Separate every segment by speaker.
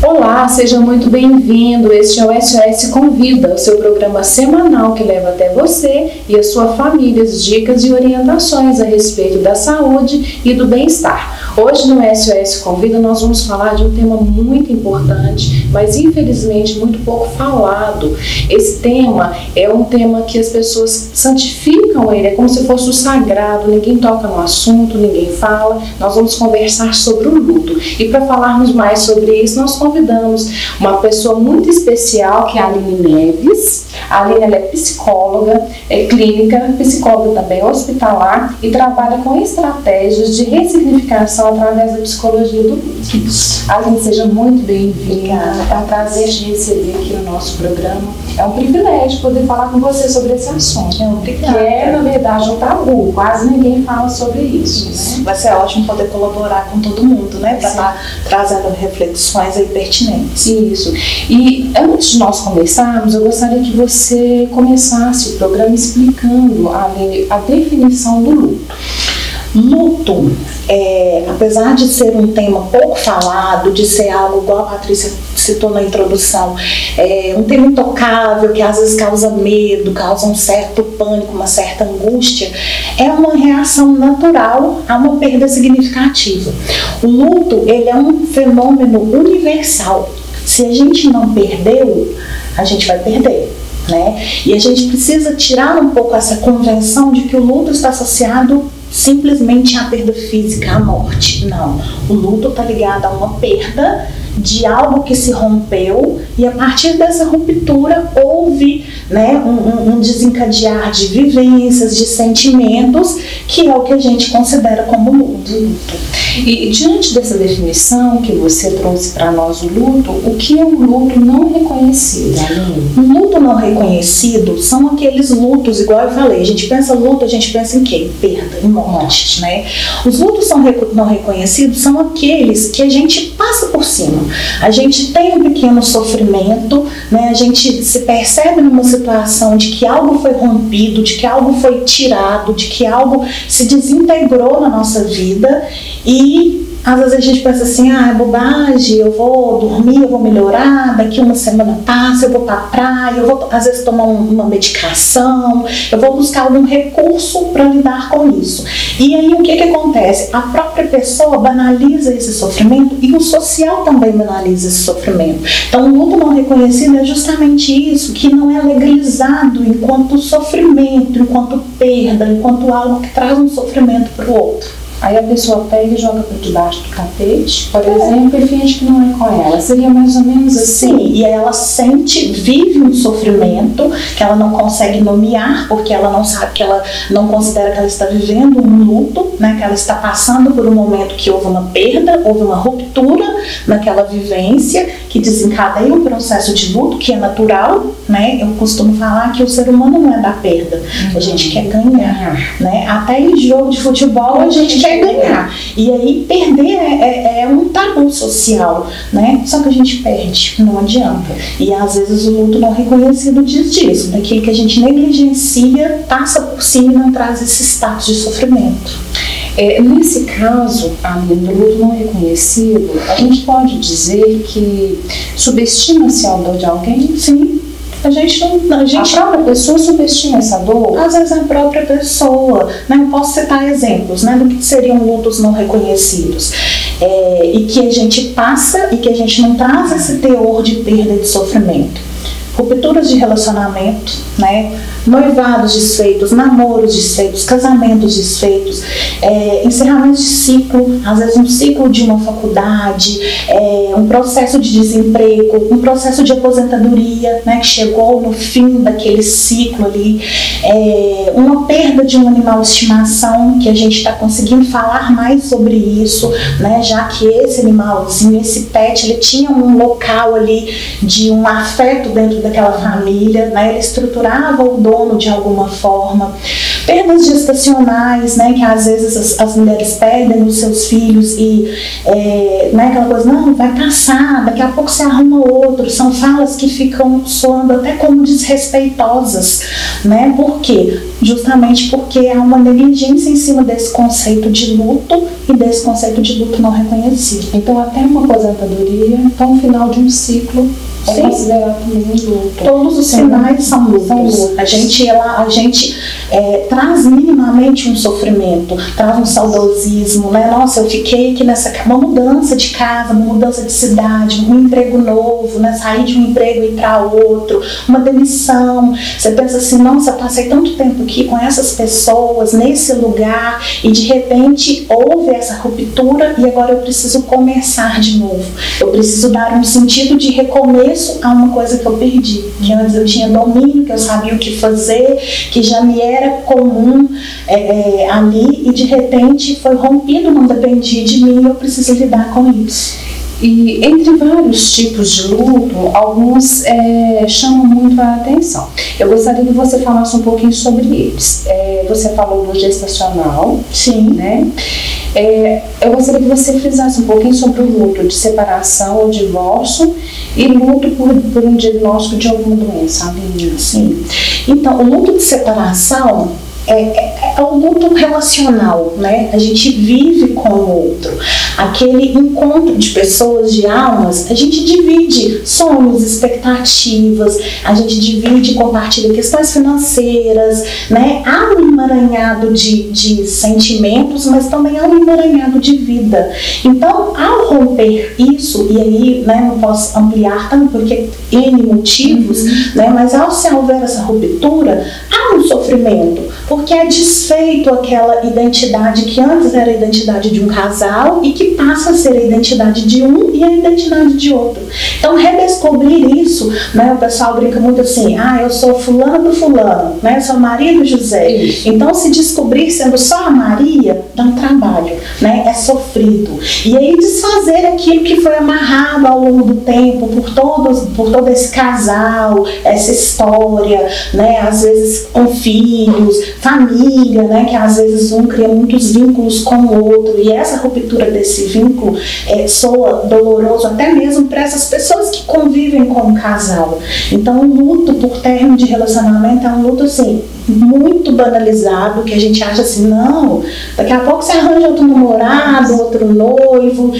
Speaker 1: Olá, seja muito bem-vindo. Este é o SOS Convida, o seu programa semanal que leva até você e a sua família as dicas e orientações a respeito da saúde e do bem-estar. Hoje no SOS Convida nós vamos falar de um tema muito importante, mas infelizmente muito pouco falado. Esse tema é um tema que as pessoas santificam ele, é como se fosse o sagrado, ninguém toca no assunto, ninguém fala. Nós vamos conversar sobre o luto. E para falarmos mais sobre isso, nós convidamos uma pessoa muito especial, que é a Aline Neves. A Aline, ela é psicóloga, é clínica, psicóloga também hospitalar e trabalha com estratégias de ressignificação através da psicologia do luto. Aline, seja muito bem-vinda. É um prazer te receber aqui no nosso programa. É um privilégio poder falar com você sobre esse assunto. Que é, na verdade, um tabu. Quase ninguém fala sobre isso. Né?
Speaker 2: Vai ser ótimo poder colaborar com todo mundo, né? Para estar trazendo reflexões aí pertinentes.
Speaker 1: Isso. E antes de nós começarmos, eu gostaria que você começasse o programa explicando a definição do luto.
Speaker 2: Luto, apesar de ser um tema pouco falado, de ser algo, igual a Patrícia citou na introdução, um tema intocável, que às vezes causa medo, causa um certo pânico, uma certa angústia, é uma reação natural a uma perda significativa. O luto, ele é um fenômeno universal. Se a gente não perdeu, a gente vai perder. Né? E a gente precisa tirar um pouco essa convenção de que o luto está associado simplesmente à perda física, à morte. Não, o luto está ligado a uma perda de algo que se rompeu e a partir dessa ruptura houve, né, um desencadear de vivências, de sentimentos, que é o que a gente considera como luto.
Speaker 1: E diante dessa definição que você trouxe para nós, o luto, o que é um luto não reconhecido?
Speaker 2: Um luto não reconhecido são aqueles lutos, igual eu falei, a gente pensa luto, a gente pensa em quê? Perda, em morte, né? Os lutos não reconhecidos são aqueles que a gente passa por cima. A gente tem um pequeno sofrimento, né? A gente se percebe numa situação de que algo foi rompido, de que algo foi tirado, de que algo se desintegrou na nossa vida e às vezes a gente pensa assim, é bobagem, eu vou dormir, eu vou melhorar, daqui uma semana passa, eu vou pra praia, eu vou às vezes tomar uma medicação, eu vou buscar algum recurso para lidar com isso. E aí o que acontece? A própria pessoa banaliza esse sofrimento e o social também banaliza esse sofrimento. Então o luto não reconhecido é justamente isso, que não é legalizado enquanto sofrimento, enquanto perda, enquanto algo que traz um sofrimento para o outro.
Speaker 1: Aí a pessoa pega e joga por debaixo do tapete, por exemplo, e finge que não é com ela. Seria mais ou menos assim?
Speaker 2: Sim, e ela vive um sofrimento que ela não consegue nomear, porque ela não sabe, que ela não considera que ela está vivendo um luto, né, que ela está passando por um momento que houve uma perda, houve uma ruptura naquela vivência, que desencadeia um processo de luto, que é natural, né? Eu costumo falar que o ser humano não é da perda, a gente quer ganhar, né? Até em jogo de futebol a gente quer ganhar. E aí perder é um tabu social, né? Só que a gente perde, não adianta. E às vezes o luto não reconhecido diz disso, daquilo que a gente negligencia, passa por cima e não traz esse status de sofrimento.
Speaker 1: Nesse caso, do luto não reconhecido, a gente pode dizer que subestima-se a dor de alguém?
Speaker 2: Sim.
Speaker 1: A própria pessoa subestima essa dor?
Speaker 2: Às vezes a própria pessoa, né? Eu posso citar exemplos, né, do que seriam lutos não reconhecidos, e que a gente passa e que a gente não traz esse teor de perda e de sofrimento. Rupturas de relacionamento, né? Noivados desfeitos, namoros desfeitos, casamentos desfeitos, encerramentos de ciclo, às vezes um ciclo de uma faculdade, um processo de desemprego, um processo de aposentadoria, né, que chegou no fim daquele ciclo ali, uma perda de um animal de estimação, que a gente está conseguindo falar mais sobre isso, né, já que esse animalzinho, esse pet, ele tinha um local ali de um afeto dentro daquela família, né, ele estruturava o dono de alguma forma. perdas gestacionais, né, que às vezes as mulheres perdem os seus filhos e né, aquela coisa, não, vai passar, daqui a pouco você arruma outro. São falas que ficam soando até como desrespeitosas, né? Por quê? Justamente porque há uma negligência em cima desse conceito de luto e desse conceito de luto não reconhecido.
Speaker 1: Então, até uma aposentadoria, até o final de um ciclo, é considerado também um luto.
Speaker 2: Todos os sinais são lutos. A gente traz minimamente um sofrimento, traz um saudosismo, né? Nossa, eu fiquei aqui uma mudança de casa, uma mudança de cidade, um emprego novo, né? Sair de um emprego e ir para outro, uma demissão. Você pensa assim, nossa, eu passei tanto tempo aqui com essas pessoas, nesse lugar, e de repente houve essa ruptura e agora eu preciso começar de novo. Eu preciso dar um sentido de recomeço a uma coisa que eu perdi, que antes eu tinha domínio, que eu sabia o que fazer, que já me era comum ali, e de repente foi rompido, não dependia de mim, eu preciso lidar com isso.
Speaker 1: E entre vários tipos de luto, alguns chamam muito a atenção. Eu gostaria que você falasse um pouquinho sobre eles. Você falou do gestacional,
Speaker 2: sim,
Speaker 1: né? Eu gostaria que você frisasse um pouquinho sobre o luto de separação ou divórcio e luto por um diagnóstico de alguma doença, Aline.
Speaker 2: Sim. Então, o luto de separação é um luto relacional, né? A gente vive com o outro. Aquele encontro de pessoas, de almas, a gente divide sonhos, expectativas, a gente divide e compartilha questões financeiras, né? Há um emaranhado de sentimentos, mas também há um emaranhado de vida. Então, ao romper isso, e aí, né, não posso ampliar tanto porque N motivos, né? Mas ao se houver essa ruptura, há um sofrimento, porque é desfeito aquela identidade que antes era a identidade de um casal e que passa a ser a identidade de um e a identidade de outro. Então, redescobrir isso, né, o pessoal brinca muito assim, eu sou fulano do fulano, né, eu sou Maria do José. Isso. Então, se descobrir sendo só a Maria, dá um trabalho, né, é sofrido. E aí, desfazer aquilo que foi amarrado ao longo do tempo por todo esse casal, essa história, né, às vezes com filhos, família, né, que às vezes um cria muitos vínculos com o outro, e essa ruptura desse vínculo soa doloroso até mesmo para essas pessoas que convivem com o casal. Então, o luto por término de relacionamento é um luto assim muito banalizado, que a gente acha assim, não, daqui a pouco você arranja outro namorado, outro noivo,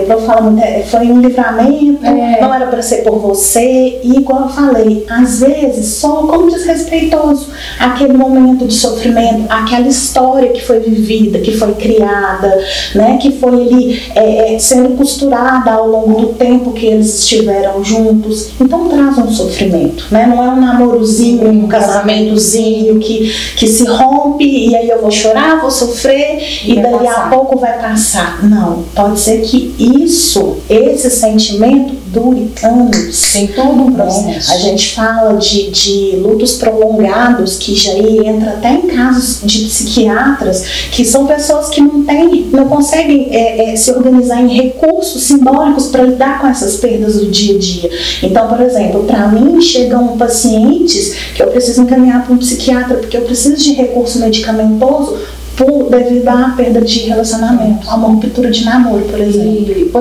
Speaker 2: eu falo muito, foi um livramento, não era para ser por você, e igual eu falei, às vezes soa como desrespeitoso aquele momento de sofrimento, aquela história que foi vivida, que foi criada, né, que foi ali sendo costurada ao longo do tempo que eles estiveram juntos. Então traz um sofrimento, né? Não é um namorozinho, um casamentozinho que se rompe e aí eu vou chorar, vou sofrer e dali a pouco vai passar. Não, pode ser que esse sentimento dure anos.
Speaker 1: Tem todo um processo.
Speaker 2: A gente fala de lutos prolongados, que já entra até em casos de psiquiatras, que são pessoas que não conseguem se organizar em recursos simbólicos para lidar com essas perdas do dia a dia. Então, por exemplo, para mim chegam pacientes que eu preciso encaminhar para um psiquiatra porque eu preciso de recurso medicamentoso devido à perda de relacionamento, a uma ruptura de namoro, por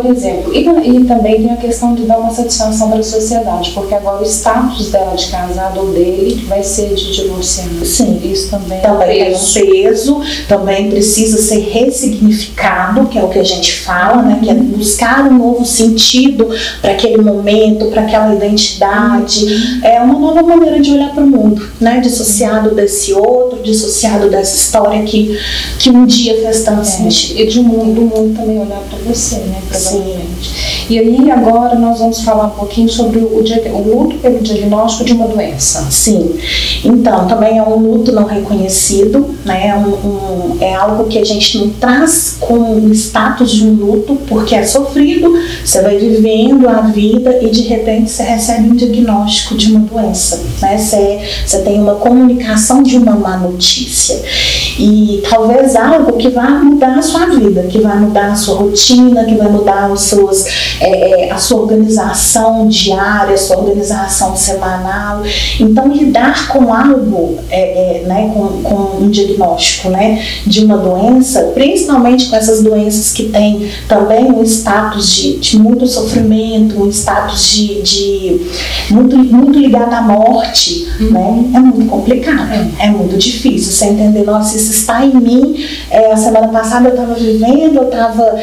Speaker 2: exemplo.
Speaker 1: E também tem a questão de dar uma satisfação para a sociedade, porque agora o status dela de casado ou dele vai ser de divorciado.
Speaker 2: Sim,
Speaker 1: isso também
Speaker 2: tem um peso, também precisa ser ressignificado, que é o que a gente fala, né, que é buscar um novo sentido para aquele momento, para aquela identidade. É uma nova maneira de olhar para o mundo, né, dissociado desse outro, dissociado dessa história que um dia fez tanto sentido.
Speaker 1: E do mundo também olhar para você, né? Provavelmente. Sim. E aí agora nós vamos falar um pouquinho sobre o luto pelo diagnóstico de uma doença.
Speaker 2: Sim. Então, também é um luto não reconhecido, né? É algo que a gente não traz com o status de um luto, porque é sofrido, você vai vivendo a vida e de repente você recebe um diagnóstico de uma doença, né? Você tem uma comunicação de uma má notícia. E talvez algo que vai mudar a sua vida, que vai mudar a sua rotina, que vai mudar os seus a sua organização diária, a sua organização semanal. Então, lidar com algo, né, com um diagnóstico, né, de uma doença, principalmente com essas doenças que têm também um status de muito sofrimento, um status de muito ligado à morte, né, é muito complicado, é muito difícil você entender, nossa, isso está em mim, a semana passada eu estava vivendo, eu estava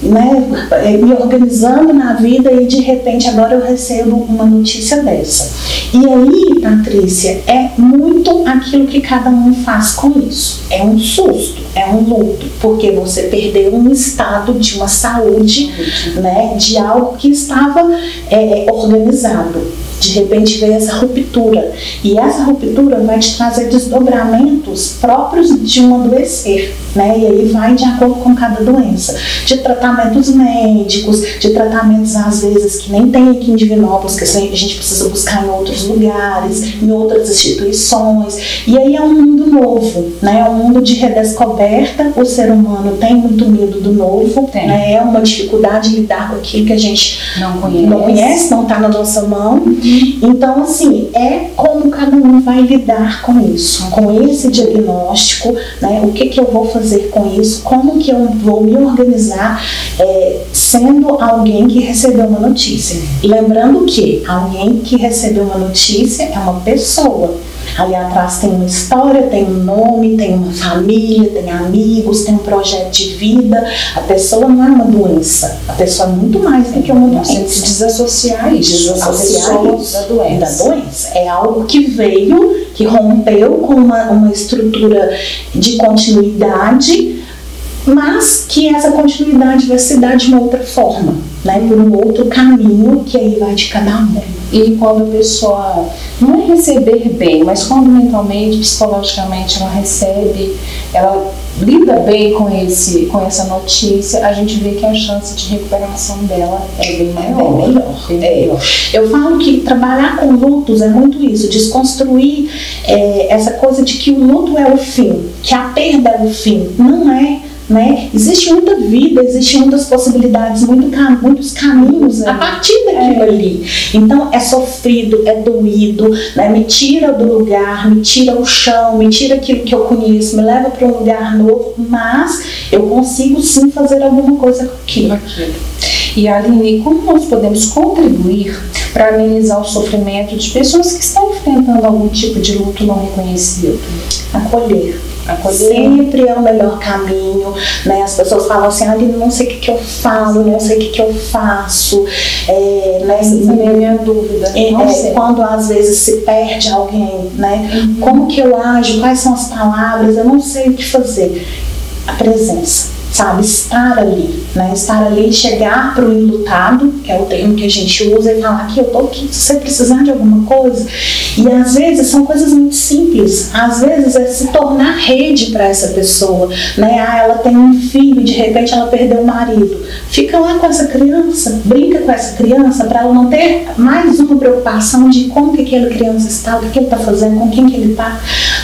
Speaker 2: me organizando na vida e de repente agora eu recebo uma notícia dessa. E aí, Patrícia, é muito aquilo que cada um faz com isso. É um susto, é um luto, porque você perdeu um estado de uma saúde, né, de algo que estava organizado. De repente veio essa ruptura, e essa ruptura vai te trazer desdobramentos próprios de um adoecer, né? E aí vai de acordo com cada doença, de tratamentos médicos, de tratamentos às vezes que nem tem aqui em Divinópolis, que a gente precisa buscar em outros lugares, em outras instituições, e aí é um mundo novo, né? É um mundo de redescoberta. O ser humano tem muito medo do novo, né? É uma dificuldade de lidar com aquilo que a gente não conhece, não está na nossa mão. Então, assim, é como cada um vai lidar com isso, com esse diagnóstico, né? O que eu vou fazer com isso, como que eu vou me organizar sendo alguém que recebeu uma notícia. Lembrando que alguém que recebeu uma notícia é uma pessoa. Ali atrás tem uma história, tem um nome, tem uma família, tem amigos, tem um projeto de vida. A pessoa não é uma doença. A pessoa é muito mais do que uma doença.
Speaker 1: Tem que se desassociar isso. Da doença.
Speaker 2: É algo que veio, que rompeu com uma estrutura de continuidade, mas que essa continuidade vai se dar de uma outra forma, né? Por um outro caminho que aí vai de cada um.
Speaker 1: E quando a pessoa não é receber bem, mas quando mentalmente, psicologicamente ela recebe, ela lida bem com essa notícia, a gente vê que a chance de recuperação dela é bem maior.
Speaker 2: Eu falo que trabalhar com lutos é muito isso, desconstruir essa coisa de que o luto é o fim, que a perda é o fim. Não é. Né? Existe muita vida, existem muitas possibilidades, muitos caminhos a partir daquilo ali. Então é sofrido, é doído, né? Me tira do lugar, me tira o chão, me tira aquilo que eu conheço, me leva para um lugar novo, mas eu consigo sim fazer alguma coisa com aquilo.
Speaker 1: E Aline, como nós podemos contribuir para amenizar o sofrimento de pessoas que estão enfrentando algum tipo de luto não reconhecido?
Speaker 2: Acolher sempre é o melhor caminho, né? As pessoas falam assim, não sei o que eu falo, não sei o que eu faço, né?
Speaker 1: Essa também é a minha dúvida.
Speaker 2: Quando às vezes se perde alguém, né? Como que eu ajo, quais são as palavras, eu não sei o que fazer. A presença, sabe? Estar ali, né? Estar ali, chegar para o enlutado, que é o termo que a gente usa, e falar que eu tô aqui, se você precisar de alguma coisa. E às vezes são coisas muito simples, às vezes é se tornar rede para essa pessoa, né? Ela tem um filho, de repente ela perdeu o marido, fica lá com essa criança, brinca com essa criança, para ela não ter mais uma preocupação de como que aquela criança está, o que ele está fazendo, com quem que ele está.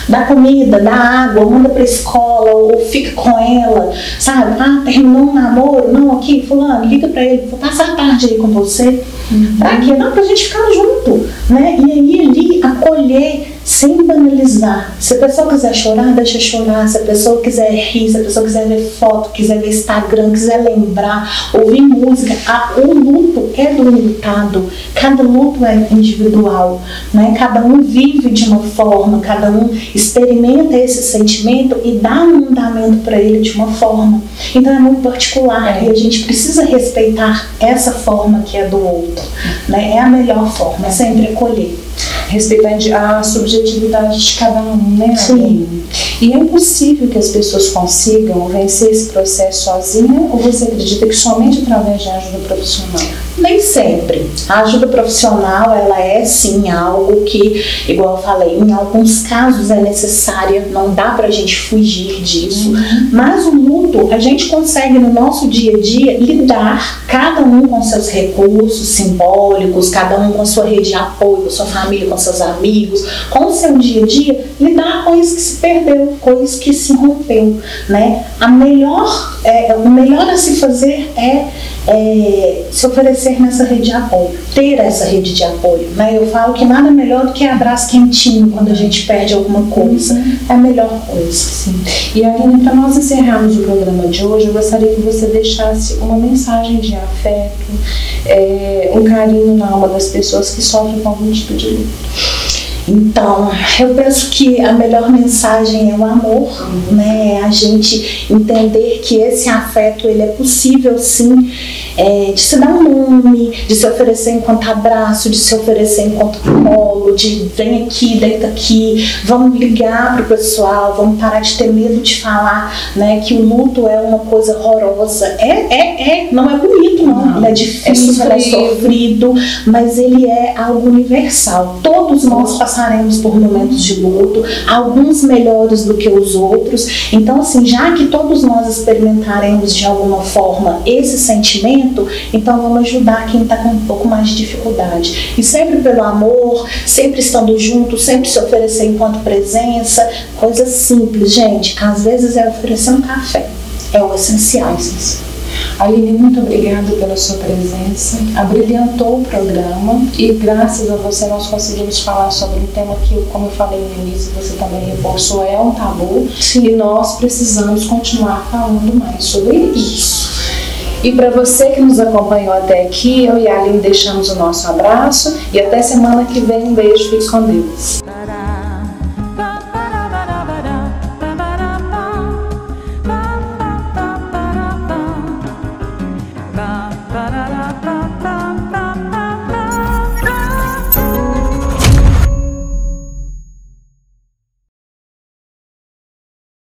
Speaker 2: Dá comida, dá água, manda para a escola, ou fica com ela, sabe? Terminou um namoro, não, aqui, fulano, liga para ele, vou passar a tarde aí com você. Pra quê? Não, pra gente ficar junto, né? E aí ali acolher sem banalizar. Se a pessoa quiser chorar, deixa chorar. Se a pessoa quiser rir, se a pessoa quiser ver foto, quiser ver Instagram, quiser lembrar, ouvir música, o luto é do enlutado. Cada luto é individual, né? Cada um vive de uma forma, cada um experimenta esse sentimento e dá um andamento para ele de uma forma. Então é muito particular e a gente precisa respeitar essa forma que é do outro, né? É a melhor forma, é sempre acolher.
Speaker 1: Respeitar a subjetividade de cada um, né?
Speaker 2: Sim.
Speaker 1: E é possível que as pessoas consigam vencer esse processo sozinha, ou você acredita que somente através de ajuda profissional?
Speaker 2: Nem sempre. A ajuda profissional, ela é sim algo que, igual eu falei, em alguns casos é necessária, não dá pra gente fugir disso, mas o luto, a gente consegue no nosso dia a dia lidar, cada um com seus recursos simbólicos, cada um com sua rede de apoio, com sua família, com seus amigos, com o seu dia a dia, lidar com isso que se perdeu, com isso que se rompeu, né? O melhor a se fazer é se oferecer nessa rede de apoio, ter essa rede de apoio, né? Eu falo que nada melhor do que abraço quentinho quando a gente perde alguma coisa, é a melhor coisa.
Speaker 1: Sim. E Aline, para nós encerrarmos o programa de hoje, eu gostaria que você deixasse uma mensagem de afeto, um carinho na alma das pessoas que sofrem com algum tipo de luto.
Speaker 2: Então, eu penso que a melhor mensagem é o amor, né? A gente entender que esse afeto, ele é possível sim, de se dar um nome, de se oferecer enquanto abraço, de se oferecer enquanto colo, de vem aqui, deita aqui, vamos ligar pro pessoal, vamos parar de ter medo de falar, né, que o luto é uma coisa horrorosa. Não é bonito, não. Ele é difícil, ele é sofrido, mas ele é algo universal. Todos nós passaremos por momentos de luto, alguns melhores do que os outros. Então, assim, já que todos nós experimentaremos de alguma forma esse sentimento, então vamos ajudar quem está com um pouco mais de dificuldade. E sempre pelo amor, sempre estando junto, sempre se oferecer enquanto presença, coisas simples, gente. Às vezes é oferecer um café, é o essencial.
Speaker 1: Aline, muito obrigada pela sua presença, abrilhantou o programa e graças a você nós conseguimos falar sobre um tema que, como eu falei no início, você também reforçou, é um tabu. Sim. E nós precisamos continuar falando mais sobre isso. E para você que nos acompanhou até aqui, eu e a Aline deixamos o nosso abraço e até semana que vem. Um beijo, fique com Deus.
Speaker 3: Ba ba da da ba ba.